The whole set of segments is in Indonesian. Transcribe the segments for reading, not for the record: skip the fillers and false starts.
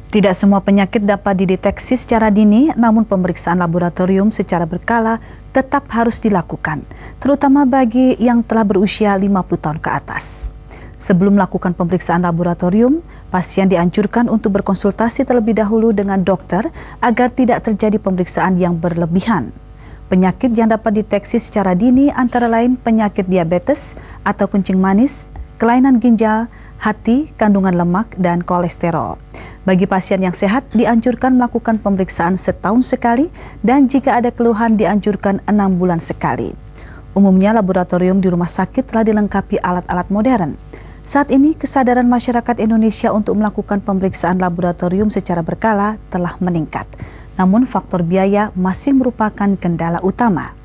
Tidak semua penyakit dapat dideteksi secara dini, namun pemeriksaan laboratorium secara berkala tetap harus dilakukan, terutama bagi yang telah berusia 50 tahun ke atas. Sebelum melakukan pemeriksaan laboratorium, pasien dianjurkan untuk berkonsultasi terlebih dahulu dengan dokter agar tidak terjadi pemeriksaan yang berlebihan. Penyakit yang dapat dideteksi secara dini antara lain penyakit diabetes atau kencing manis, kelainan ginjal, hati, kandungan lemak, dan kolesterol. Bagi pasien yang sehat, dianjurkan melakukan pemeriksaan setahun sekali dan jika ada keluhan dianjurkan 6 bulan sekali. Umumnya laboratorium di rumah sakit telah dilengkapi alat-alat modern. Saat ini kesadaran masyarakat Indonesia untuk melakukan pemeriksaan laboratorium secara berkala telah meningkat. Namun faktor biaya masih merupakan kendala utama.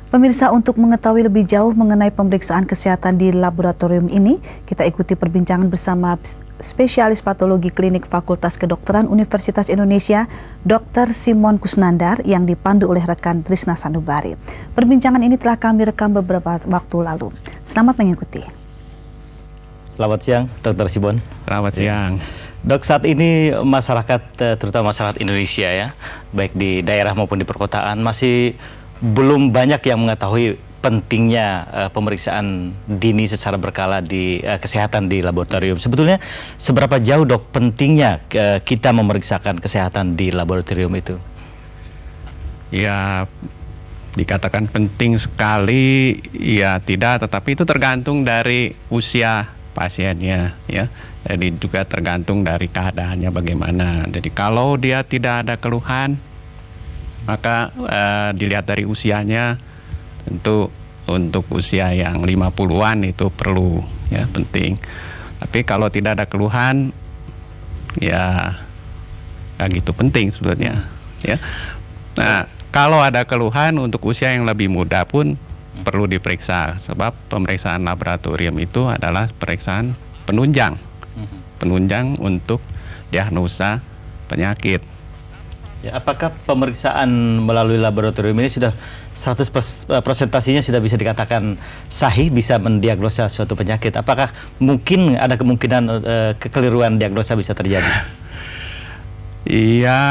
Pemirsa, untuk mengetahui lebih jauh mengenai pemeriksaan kesehatan di laboratorium ini, kita ikuti perbincangan bersama spesialis patologi klinik Fakultas Kedokteran Universitas Indonesia, Dr. Simon Kusnandar, yang dipandu oleh rekan Trisna Sanubari. Perbincangan ini telah kami rekam beberapa waktu lalu. Selamat mengikuti. Selamat siang, Dr. Simon. Selamat siang. Dok, saat ini masyarakat, terutama masyarakat Indonesia ya, baik di daerah maupun di perkotaan, masih belum banyak yang mengetahui pentingnya pemeriksaan dini secara berkala di kesehatan di laboratorium. Sebetulnya seberapa jauh, Dok, pentingnya kita memeriksakan kesehatan di laboratorium itu? Ya, dikatakan penting sekali, ya tidak, tetapi itu tergantung dari usia pasiennya, ya. Jadi juga tergantung dari keadaannya bagaimana. Jadi kalau dia tidak ada keluhan, maka dilihat dari usianya, tentu untuk usia yang 50-an itu perlu, ya, penting. Tapi kalau tidak ada keluhan, ya nggak gitu penting sebetulnya, ya. Nah, kalau ada keluhan untuk usia yang lebih muda pun perlu diperiksa, sebab pemeriksaan laboratorium itu adalah pemeriksaan penunjang untuk diagnosa penyakit. Ya, apakah pemeriksaan melalui laboratorium ini sudah 100% presentasinya sudah bisa dikatakan sahih, bisa mendiagnosa suatu penyakit? Apakah mungkin ada kemungkinan kekeliruan diagnosa bisa terjadi? Iya,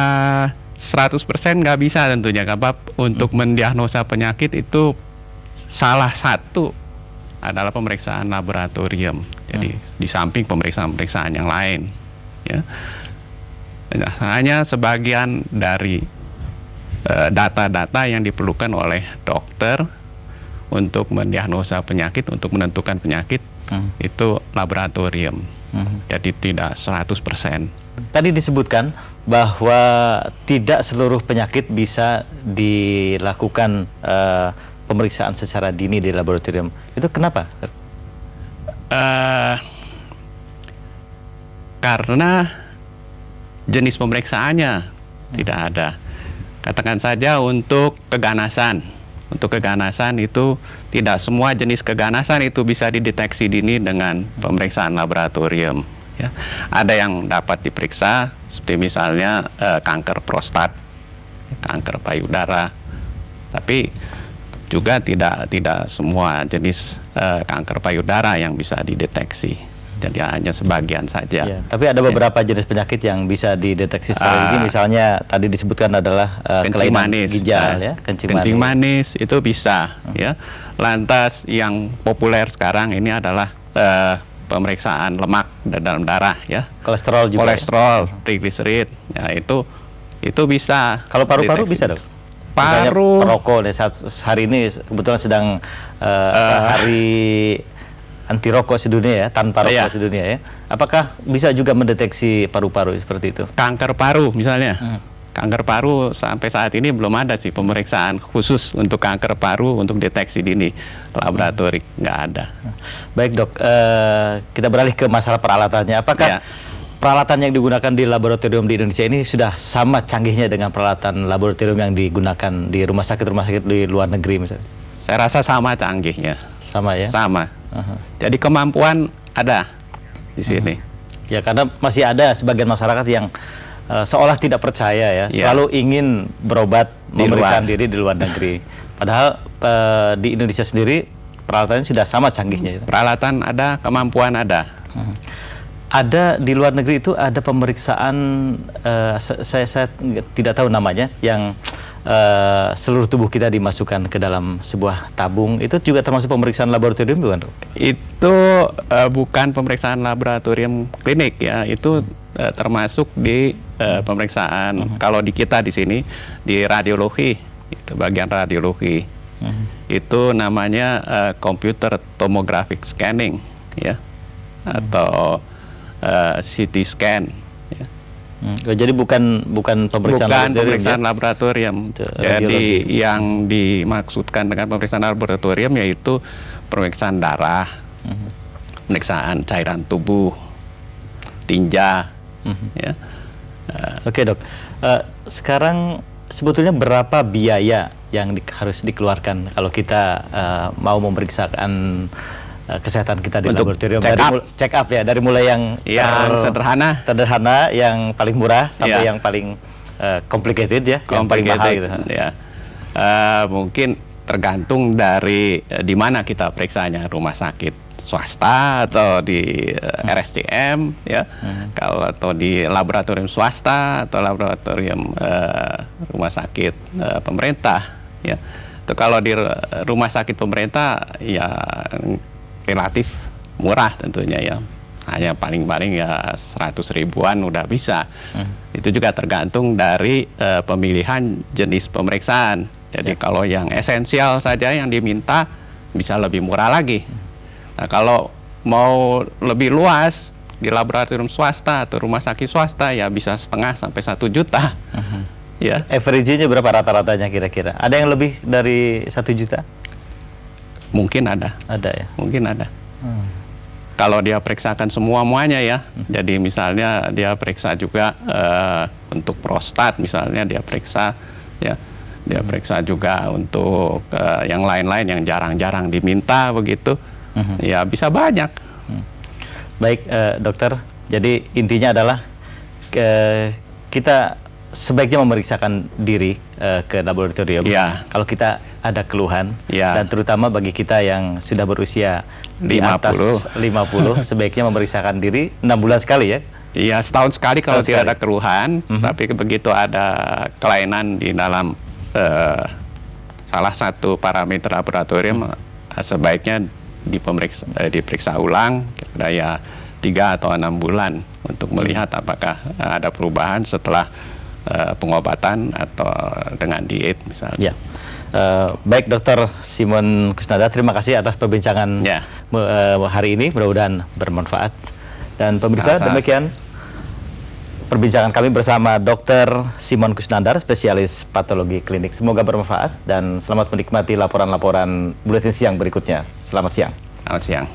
100% nggak bisa tentunya, sebab untuk mendiagnosa penyakit itu salah satu adalah pemeriksaan laboratorium. Jadi di samping pemeriksaan-pemeriksaan yang lain, ya. Hanya sebagian dari data-data yang diperlukan oleh dokter untuk mendiagnosa penyakit, untuk menentukan penyakit, itu laboratorium. Jadi tidak 100%. Tadi disebutkan bahwa tidak seluruh penyakit bisa dilakukan pemeriksaan secara dini di laboratorium. Itu kenapa? Karena jenis pemeriksaannya tidak ada. Katakan saja untuk keganasan. Untuk keganasan itu tidak semua jenis keganasan itu bisa dideteksi dini dengan pemeriksaan laboratorium, ya. Ada yang dapat diperiksa seperti misalnya kanker prostat, kanker payudara. Tapi juga tidak semua jenis kanker payudara yang bisa dideteksi. Jadi hanya sebagian saja. Ya, tapi ada beberapa jenis penyakit yang bisa dideteksi secara dini. Misalnya tadi disebutkan adalah kelainan ginjal, ya, kencing manis itu bisa, ya. Lantas yang populer sekarang ini adalah pemeriksaan lemak dalam darah, ya. Kolesterol juga. Kolesterol, triglycerid, ya, itu bisa. Kalau paru-paru bisa, Dok? Paru. Perokok, hari ini kebetulan sedang hari anti rokok sedunia, ya, tanpa rokok sedunia, ya. Apakah bisa juga mendeteksi paru-paru seperti itu? Kanker paru misalnya. Kanker paru sampai saat ini belum ada sih pemeriksaan khusus untuk kanker paru untuk deteksi dini. Laboratorium nggak ada. Baik, Dok, kita beralih ke masalah peralatannya. Apakah peralatan yang digunakan di laboratorium di Indonesia ini sudah sama canggihnya dengan peralatan laboratorium yang digunakan di rumah sakit di luar negeri misalnya? Saya rasa sama canggihnya. Sama, ya? Sama. Jadi kemampuan ada di sini. Ya, karena masih ada sebagian masyarakat yang seolah tidak percaya, ya, selalu ingin berobat, memeriksa diri di luar negeri. Padahal di Indonesia sendiri peralatannya sudah sama canggihnya. Peralatan ada, kemampuan ada. ada di luar negeri itu ada pemeriksaan, saya tidak tahu namanya, yang seluruh tubuh kita dimasukkan ke dalam sebuah tabung. Itu juga termasuk pemeriksaan laboratorium, bukan, Dok? Itu bukan pemeriksaan laboratorium klinik ya, itu termasuk di pemeriksaan. Kalau di kita di sini di radiologi, itu bagian radiologi. Itu namanya computer tomographic scanning ya, atau CT scan. Ya. Jadi bukan pemeriksaan laboratorium. Jadi yang dimaksudkan dengan pemeriksaan laboratorium yaitu pemeriksaan darah, pemeriksaan cairan tubuh, tinja. Ya. Oke, Dok. Sekarang sebetulnya berapa biaya yang harus dikeluarkan kalau kita mau memeriksakan kesehatan kita di laboratorium? Check up ya, dari mulai yang sederhana, yang paling murah sampai yang paling complicated ya, yang paling mahal gitu. Ya. Mungkin tergantung dari di mana kita periksanya, rumah sakit swasta atau di RSCM ya, kalau atau di laboratorium swasta atau laboratorium rumah sakit pemerintah ya. Itu kalau di rumah sakit pemerintah ya relatif murah tentunya ya, hanya paling-paling ya 100 ribuan udah bisa. Itu juga tergantung dari pemilihan jenis pemeriksaan. Jadi kalau yang esensial saja yang diminta bisa lebih murah lagi. Nah, kalau mau lebih luas di laboratorium swasta atau rumah sakit swasta ya bisa 1,5 sampai 1 juta. Ya. Average-nya berapa rata-ratanya kira-kira? Ada yang lebih dari 1 juta? Mungkin ada. Ada ya? Mungkin ada. Kalau dia periksakan semuanya ya, jadi misalnya dia periksa juga untuk prostat misalnya, dia periksa ya, dia periksa juga untuk yang lain-lain yang jarang-jarang diminta begitu, ya bisa banyak. Baik, dokter. Jadi intinya adalah kita sebaiknya memeriksakan diri ke laboratorium kalau kita ada keluhan, dan terutama bagi kita yang sudah berusia di atas 50 sebaiknya memeriksakan diri 6 bulan sekali ya. Iya, setahun sekali kalau tidak ada keluhan, tapi begitu ada kelainan di dalam salah satu parameter laboratorium, sebaiknya diperiksa ulang kira-kira ya 3 atau 6 bulan untuk melihat apakah ada perubahan setelah pengobatan atau dengan diet misalnya. Ya. Baik, Dr. Simon Kusnandar, terima kasih atas perbincangan hari ini, mudah-mudahan bermanfaat. Dan pemirsa, demikian perbincangan kami bersama Dr. Simon Kusnandar, spesialis patologi klinik. Semoga bermanfaat dan selamat menikmati laporan-laporan Buletin Siang berikutnya. Selamat siang. Selamat siang.